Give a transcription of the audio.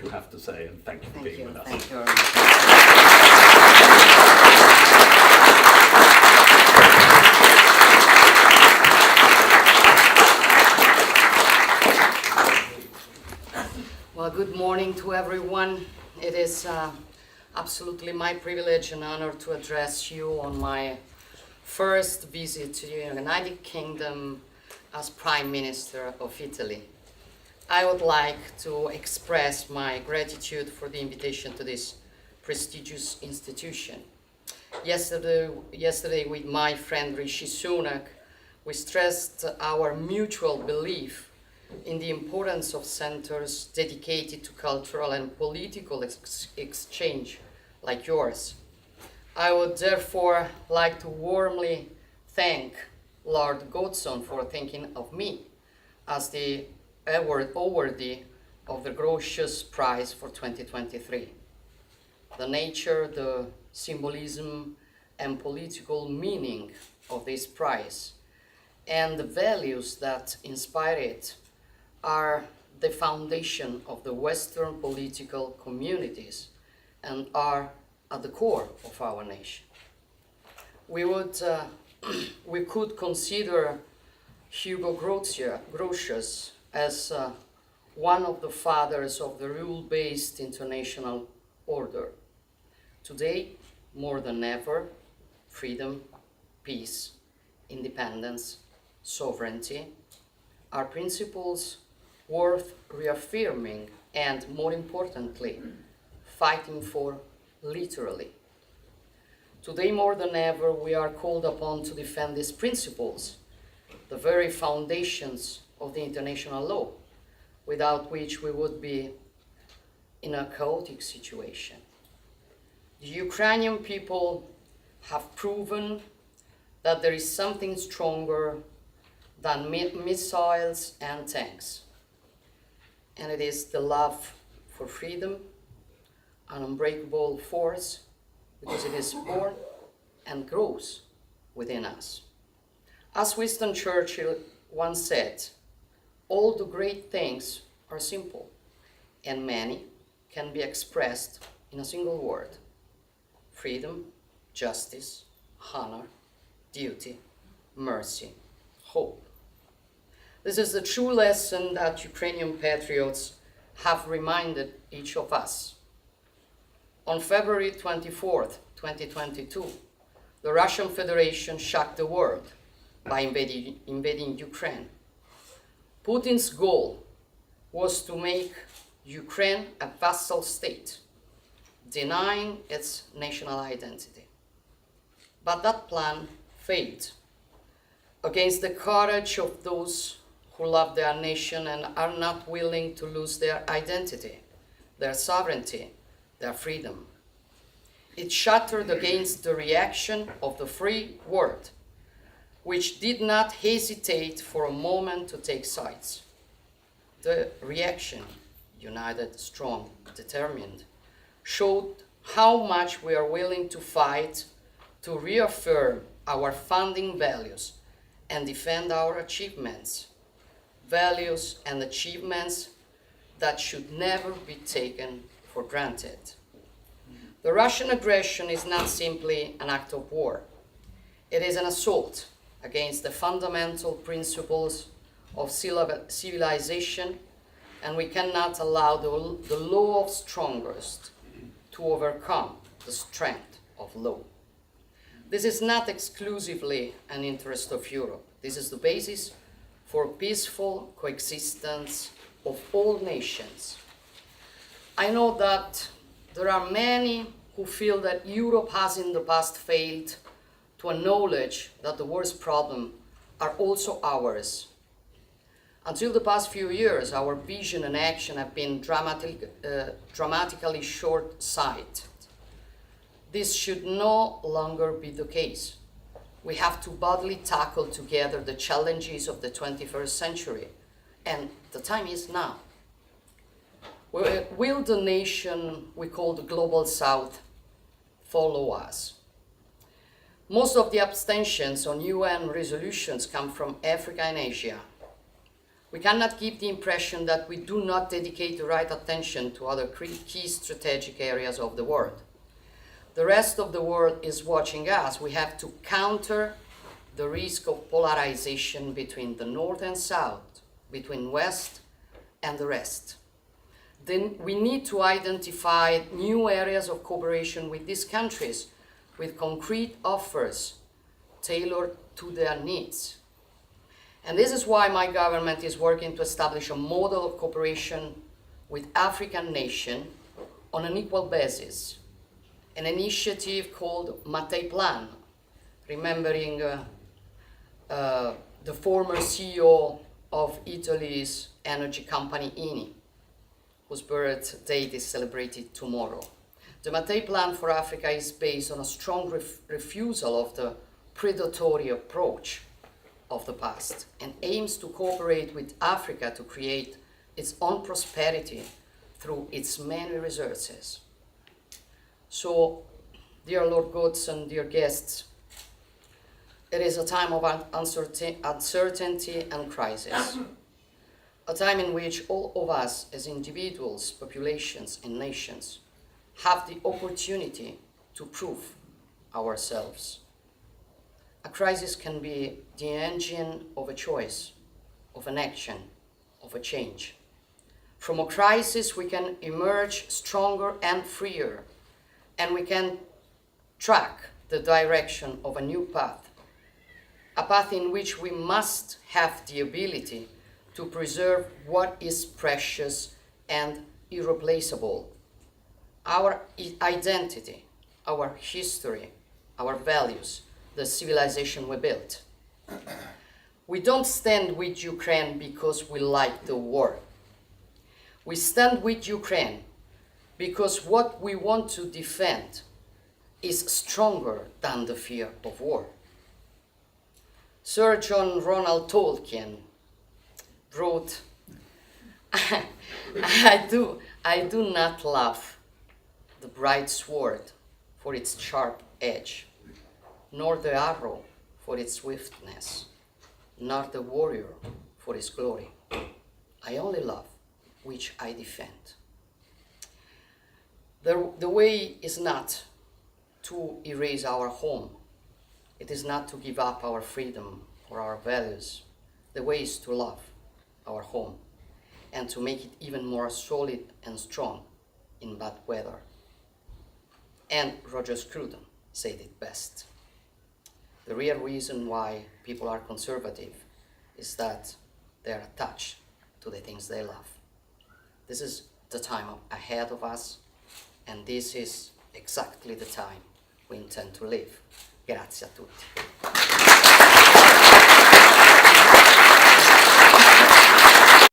you have to say, and thank you for being with us. Thank you very much. Well, good morning to everyone. It is absolutely my privilege and honor to address you on my first visit to the United Kingdom as Prime Minister of Italy. I would like to express my gratitude for the invitation to this prestigious institution. Yesterday with my friend Rishi Sunak, we stressed our mutual belief in the importance of centers dedicated to cultural and political exchange like yours. I would therefore like to warmly thank Lord Godson for thinking of me as the awardee of the Gracious Prize for 2023. The nature, the symbolism and political meaning of this prize and the values that inspire it are the foundation of the Western political communities and are at the core of our nation. We could consider Hugo Grotius as one of the fathers of the rule-based international order. Today, more than ever, freedom, peace, independence, sovereignty are principles worth reaffirming and, more importantly, fighting for literally. Today, more than ever, we are called upon to defend these principles, the very foundations of the international law, without which we would be in a chaotic situation. The Ukrainian people have proven that there is something stronger than missiles and tanks, and it is the love for freedom, an unbreakable force, because it is born and grows within us. As Winston Churchill once said, all the great things are simple, and many can be expressed in a single word: freedom, justice, honor, duty, mercy, hope. This is the true lesson that Ukrainian patriots have reminded each of us. On February 24th, 2022, the Russian Federation shocked the world by invading Ukraine. Putin's goal was to make Ukraine a vassal state, denying its national identity. But that plan failed. Against the courage of those who love their nation and are not willing to lose their identity, their sovereignty, their freedom. It shattered against the reaction of the free world, which did not hesitate for a moment to take sides. The reaction, united, strong, determined, showed how much we are willing to fight to reaffirm our founding values and defend our achievements, values and achievements that should never be taken for granted. The Russian aggression is not simply an act of war. It is an assault against the fundamental principles of civilization, and we cannot allow the law of strongest to overcome the strength of law. This is not exclusively an interest of Europe. This is the basis for peaceful coexistence of all nations. I know that there are many who feel that Europe has in the past failed to acknowledge that the world's problems are also ours. Until the past few years, our vision and action have been dramatically short-sighted. This should no longer be the case. We have to boldly tackle together the challenges of the 21st century, and the time is now. Will the nation we call the Global South follow us? Most of the abstentions on UN resolutions come from Africa and Asia. We cannot give the impression that we do not dedicate the right attention to other key strategic areas of the world. The rest of the world is watching us. We have to counter the risk of polarization between the North and South, between West and the rest. Then we need to identify new areas of cooperation with these countries with concrete offers tailored to their needs. And this is why my government is working to establish a model of cooperation with African nations on an equal basis, an initiative called Mattei Plan, remembering the former CEO of Italy's energy company Eni, whose birth date is celebrated tomorrow. The Mattei Plan for Africa is based on a strong refusal of the predatory approach of the past and aims to cooperate with Africa to create its own prosperity through its many resources. So, dear Lord Gods and dear guests, it is a time of uncertainty and crisis, a time in which all of us as individuals, populations, and nations have the opportunity to prove ourselves. A crisis can be the engine of a choice, of an action, of a change. From a crisis, we can emerge stronger and freer, and we can track the direction of a new path, a path in which we must have the ability to preserve what is precious and irreplaceable: our identity, our history, our values, the civilization we built. We don't stand with Ukraine because we like the war. We stand with Ukraine because what we want to defend is stronger than the fear of war. Sir John Ronald Tolkien wrote, I do not love the bright sword for its sharp edge, nor the arrow for its swiftness, nor the warrior for his glory. I only love which I defend. The way is not to erase our home. It is not to give up our freedom or our values. The way is to love our home and to make it even more solid and strong in bad weather. And Roger Scruton said it best. The real reason why people are conservative is that they are attached to the things they love. This is the time ahead of us, and this is exactly the time we intend to live. Grazie a tutti.